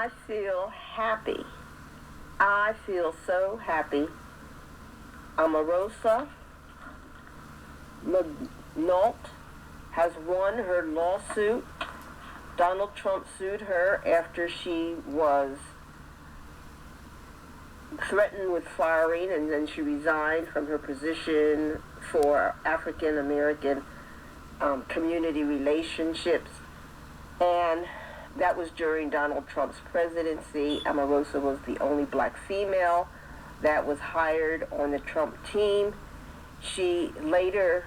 I feel happy. I feel so happy. Omarosa has won her lawsuit. Donald Trump sued her after she was threatened with firing, and then she resigned from her position for African American community relationships. And that was during Donald Trump's presidency. Omarosa was the only black female that was hired on the Trump team. She later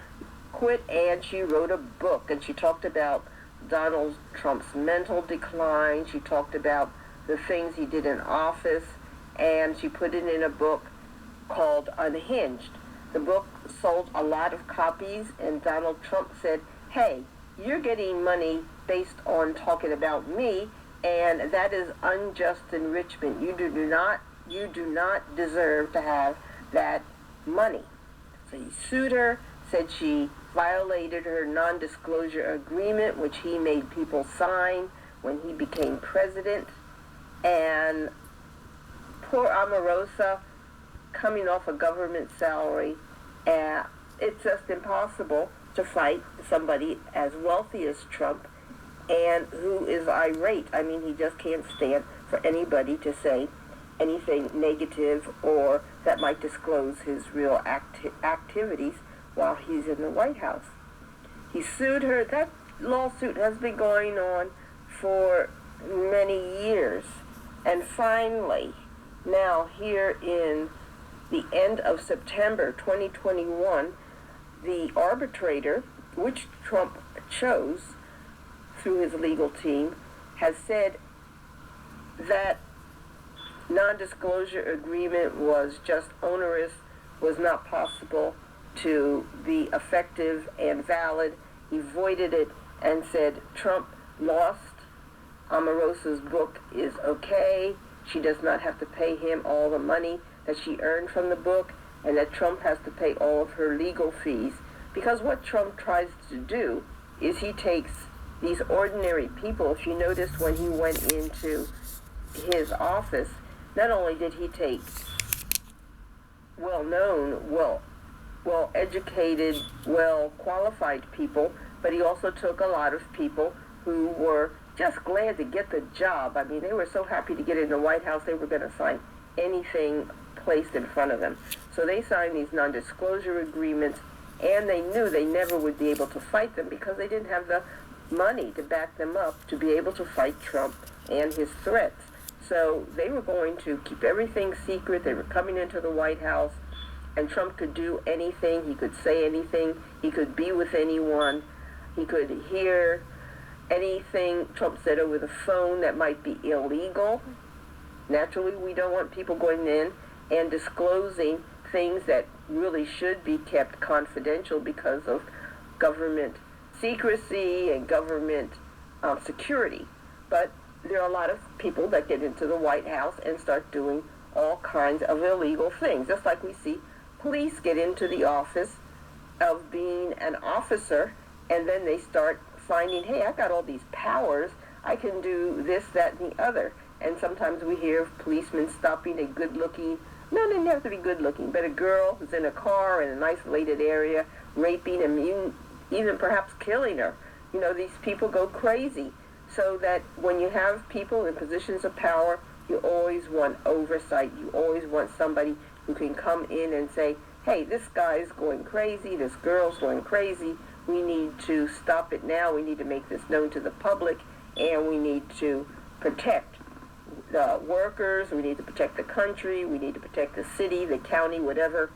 quit, and she wrote a book, and she talked about Donald Trump's mental decline. She talked about the things he did in office, and she put it in a book called Unhinged. The book sold a lot of copies, and Donald Trump said, hey, you're getting money based on talking about me, and that is unjust enrichment. You do not deserve to have that money. So he sued her, said she violated her non-disclosure agreement, which he made people sign when he became president. And poor Omarosa, coming off a government salary, it's just impossible to fight somebody as wealthy as Trump and who is irate. I mean, he just can't stand for anybody to say anything negative or that might disclose his real activities while he's in the White House. He sued her. That lawsuit has been going on for many years. And finally, now here in the end of September 2021, the arbitrator, which Trump chose through his legal team, has said that non-disclosure agreement was just onerous, was not possible to be effective and valid. He voided it and said Trump lost. Omarosa's book is okay. She does not have to pay him all the money that she earned from the book, and that Trump has to pay all of her legal fees. Because what Trump tries to do is he takes these ordinary people. If you noticed when he went into his office, not only did he take well-known, well-educated, well-qualified people, but he also took a lot of people who were just glad to get the job. I mean, they were so happy to get in the White House, they were going to sign anything placed in front of them. So they signed these non-disclosure agreements, and they knew they never would be able to fight them because they didn't have the money to back them up to be able to fight Trump and his threats. So they were going to keep everything secret. They were coming into the White House, and Trump could do anything. He could say anything. He could be with anyone. He could hear anything Trump said over the phone that might be illegal. Naturally, we don't want people going in and disclosing things that really should be kept confidential because of government secrecy and government security. But there are a lot of people that get into the White House and start doing all kinds of illegal things, just like we see police get into the office of being an officer, and then they start finding, hey, I got all these powers, I can do this, that, and the other. And sometimes we hear of policemen stopping a good-looking, no, they don't have to be good-looking, but a girl who's in a car in an isolated area, raping and even perhaps killing her. You know, these people go crazy. So that when you have people in positions of power, you always want oversight. You always want somebody who can come in and say, hey, this guy's going crazy, this girl's going crazy, we need to stop it now, we need to make this known to the public, and we need to protect the workers, we need to protect the country, we need to protect the city, the county, whatever.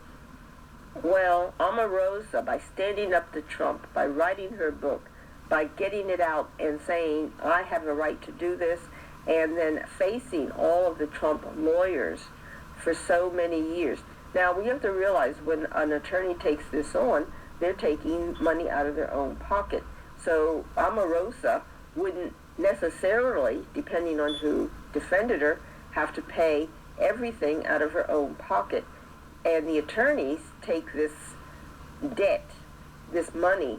Well, Omarosa, by standing up to Trump, by writing her book, by getting it out and saying, I have a right to do this, and then facing all of the Trump lawyers for so many years. Now, we have to realize when an attorney takes this on, they're taking money out of their own pocket. So Omarosa wouldn't necessarily, depending on who defended her, have to pay everything out of her own pocket. And the attorneys take this debt, this money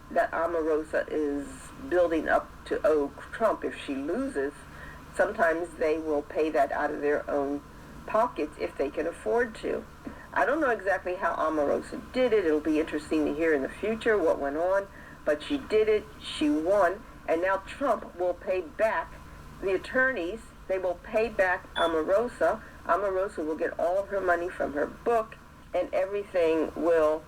that Omarosa is building up to owe Trump if she loses. sometimes they will pay that out of their own pockets if they can afford to. I don't know exactly how Omarosa did it. It'll be interesting to hear in the future what went on, but she did it, she won, and now Trump will pay back the attorneys. They will pay back Omarosa. Omarosa will get all of her money from her book, and everything will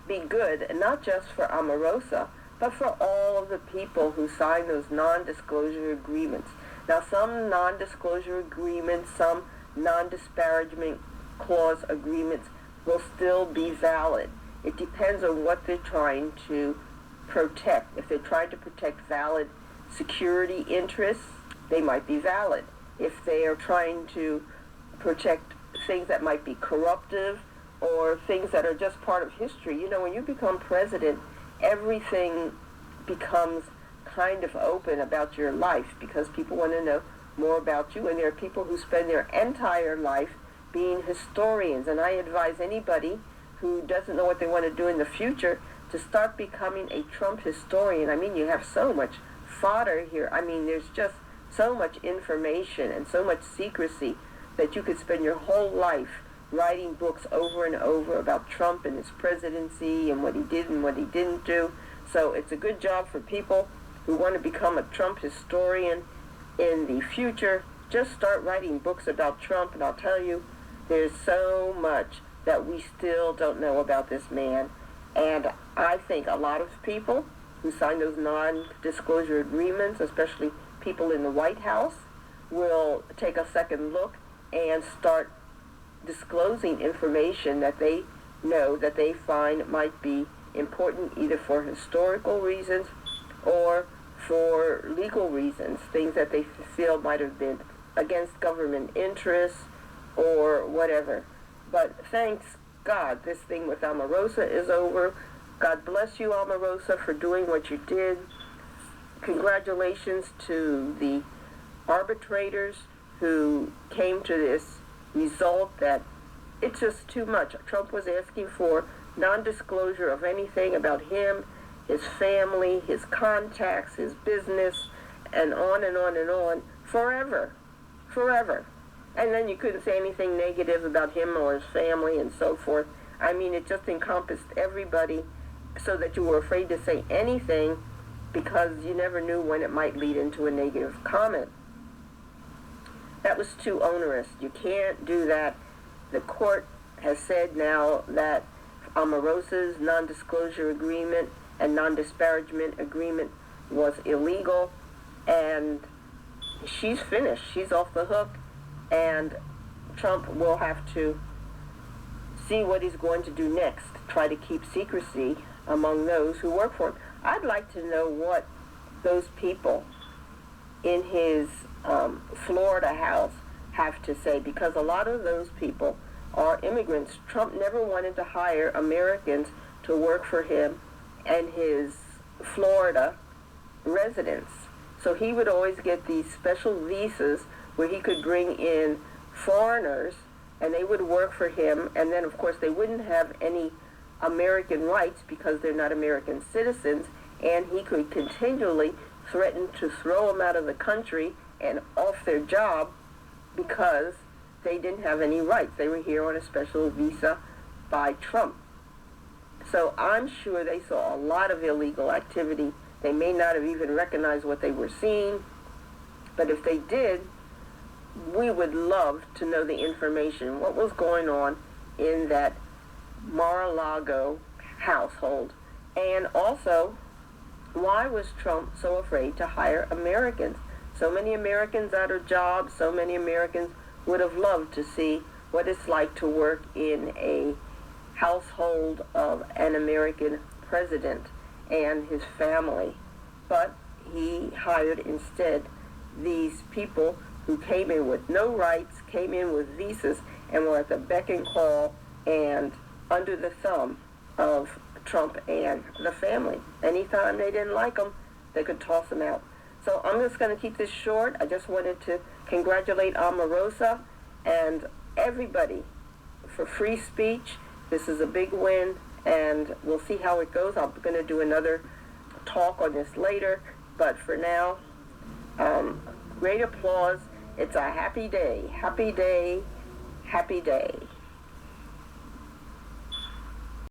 be good, and not just for Omarosa, but for all of the people who signed those non-disclosure agreements. Now, some non-disclosure agreements, some non-disparagement clause agreements will still be valid. It depends on what they're trying to protect. If they're trying to protect valid security interests, they might be valid. If they are trying to protect things that might be corruptive or things that are just part of history, you know, when you become president, everything becomes kind of open about your life because people want to know more about you, and there are people who spend their entire life being historians, and I advise anybody who doesn't know what they want to do in the future to start becoming a Trump historian. I mean, you have so much fodder here. I mean, there's just so much information and so much secrecy that you could spend your whole life writing books over and over about Trump and his presidency and what he did and what he didn't do. So it's a good job for people who want to become a Trump historian in the future. Just start writing books about Trump, and I'll tell you, there's so much that we still don't know about this man. And I think a lot of people who signed those non-disclosure agreements, especially people in the White House, will take a second look and start disclosing information that they know that they find might be important either for historical reasons or for legal reasons, things that they feel might have been against government interests or whatever. But thanks God, this thing with Omarosa is over. God bless you, Omarosa, for doing what you did. Congratulations to the arbitrators who came to this result that it's just too much. Trump was asking for non-disclosure of anything about him, his family, his contacts, his business, and on and on and on, forever. And then you couldn't say anything negative about him or his family and so forth. I mean, it just encompassed everybody so that you were afraid to say anything because you never knew when it might lead into a negative comment. That was too onerous. You can't do that. The court has said now that Omarosa's non-disclosure agreement and non-disparagement agreement was illegal, and she's finished. She's off the hook, and Trump will have to see what he's going to do next, try to keep secrecy among those who work for him. I'd like to know what those people in his Florida house have to say, because a lot of those people are immigrants. Trump never wanted to hire Americans to work for him and his Florida residents. So he would always get these special visas where he could bring in foreigners and they would work for him, and then of course they wouldn't have any American rights because they're not American citizens, and he could continually threaten to throw them out of the country and off their job because they didn't have any rights. They were here on a special visa by Trump. So I'm sure they saw a lot of illegal activity. They may not have even recognized what they were seeing, but if they did, we would love to know the information, what was going on in that Mar-a-Lago household. And also, why was Trump so afraid to hire Americans? So many Americans out of jobs, so many Americans would have loved to see what it's like to work in a household of an American president and his family. But he hired instead these people who came in with no rights, came in with visas, and were at the beck and call and under the thumb of Trump and the family. Anytime they didn't like them, they could toss them out. So I'm just going to keep this short. I just wanted to congratulate Omarosa and everybody for free speech. This is a big win, and we'll see how it goes. I'm going to do another talk on this later, but for now, great applause. It's a happy day, happy day, happy day.